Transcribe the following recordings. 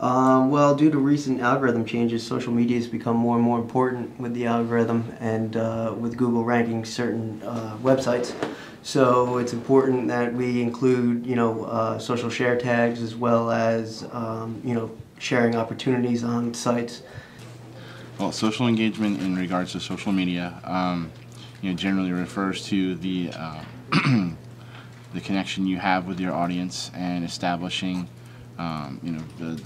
Well, due to recent algorithm changes, social media has become more and more important with the algorithm and with Google ranking certain websites. So it's important that we include, social share tags as well as, sharing opportunities on sites. Well, social engagement in regards to social media, generally refers to the the connection you have with your audience and establishing, the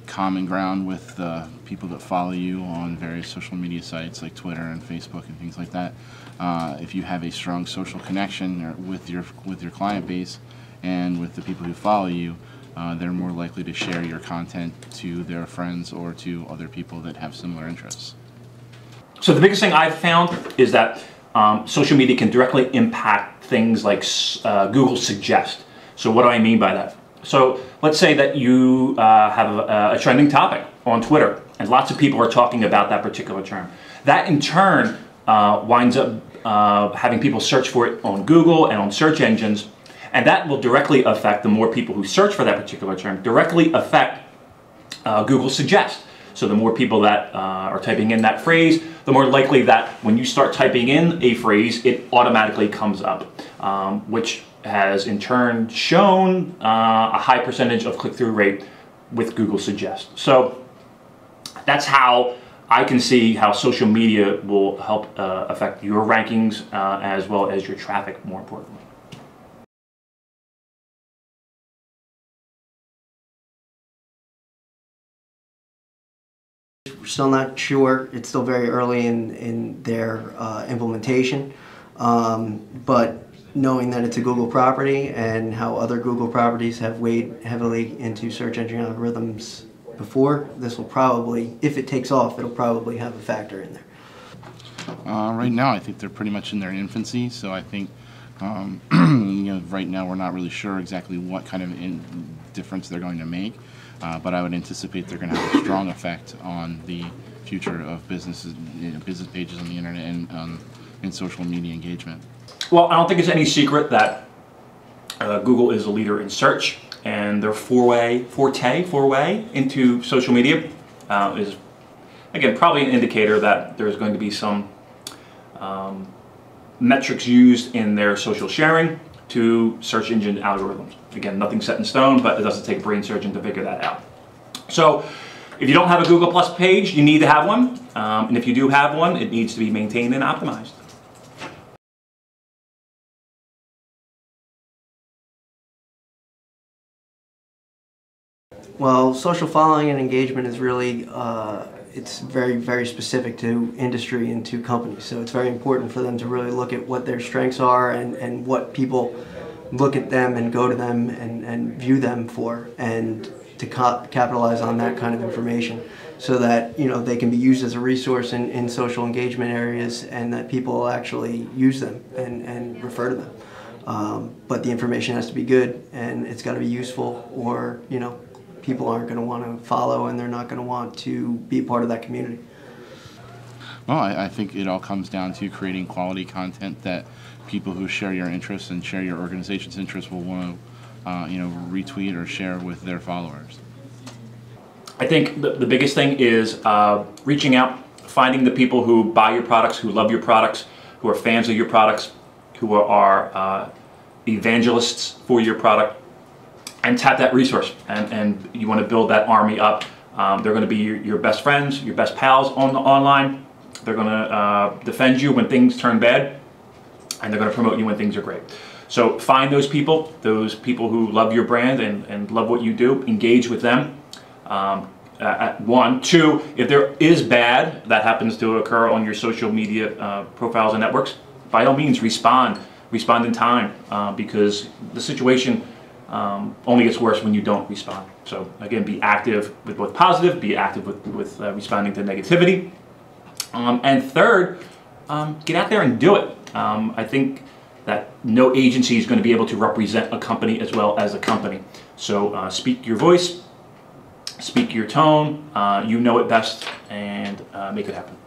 common ground with the people that follow you on various social media sites like Twitter and Facebook and things like that. If you have a strong social connection with your client base and with the people who follow you, they're more likely to share your content to their friends or to other people that have similar interests. So the biggest thing I've found is that social media can directly impact things like Google Suggest. So what do I mean by that? So let's say that you have a trending topic on Twitter and lots of people are talking about that particular term. That in turn winds up having people search for it on Google and on search engines, and that will directly affect the more people who search for that particular term, directly affect Google Suggest. So the more people that are typing in that phrase, the more likely that when you start typing in a phrase, it automatically comes up, which has in turn shown a high percentage of click-through rate with Google Suggest. So that's how I can see how social media will help affect your rankings as well as your traffic, more importantly. We're still not sure. It's still very early in their implementation, but knowing that it's a Google property and how other Google properties have weighed heavily into search engine algorithms before, this will probably, if it takes off, it'll probably have a factor in there. Right now I think they're pretty much in their infancy, so I think right now we're not really sure exactly what kind of difference they're going to make, but I would anticipate they're going to have a strong effect on the future of businesses, business pages on the internet and in social media engagement. Well, I don't think it's any secret that Google is a leader in search, and their foray into social media is, again, probably an indicator that there's going to be some metrics used in their social sharing to search engine algorithms. Again, nothing set in stone, but it doesn't take a brain surgeon to figure that out. So if you don't have a Google Plus page, you need to have one, and if you do have one, it needs to be maintained and optimized. Well, social following and engagement is really, it's very, very specific to industry and to companies. So it's very important for them to really look at what their strengths are and what people look at them and go to them and view them for, and to capitalize on that kind of information so that, they can be used as a resource in social engagement areas and that people will actually use them and refer to them. But the information has to be good and it's got to be useful, or, people aren't going to want to follow and they're not going to want to be a part of that community. Well, I think it all comes down to creating quality content that people who share your interests and share your organization's interests will want to, retweet or share with their followers. I think the biggest thing is reaching out, finding the people who buy your products, who love your products, who are fans of your products, who are evangelists for your product, and tap that resource, and you want to build that army up. They're going to be your best friends, your best pals online. They're going to defend you when things turn bad, and they're going to promote you when things are great. So find those people who love your brand and love what you do, engage with them. One. Two, if there is bad that happens to occur on your social media profiles and networks, by all means respond in time, because the situation only gets worse when you don't respond. So again, be active with both positive, be active with responding to negativity. And third, get out there and do it. I think that no agency is going to be able to represent a company as well as a company. So speak your voice, speak your tone, you know it best, and make it happen.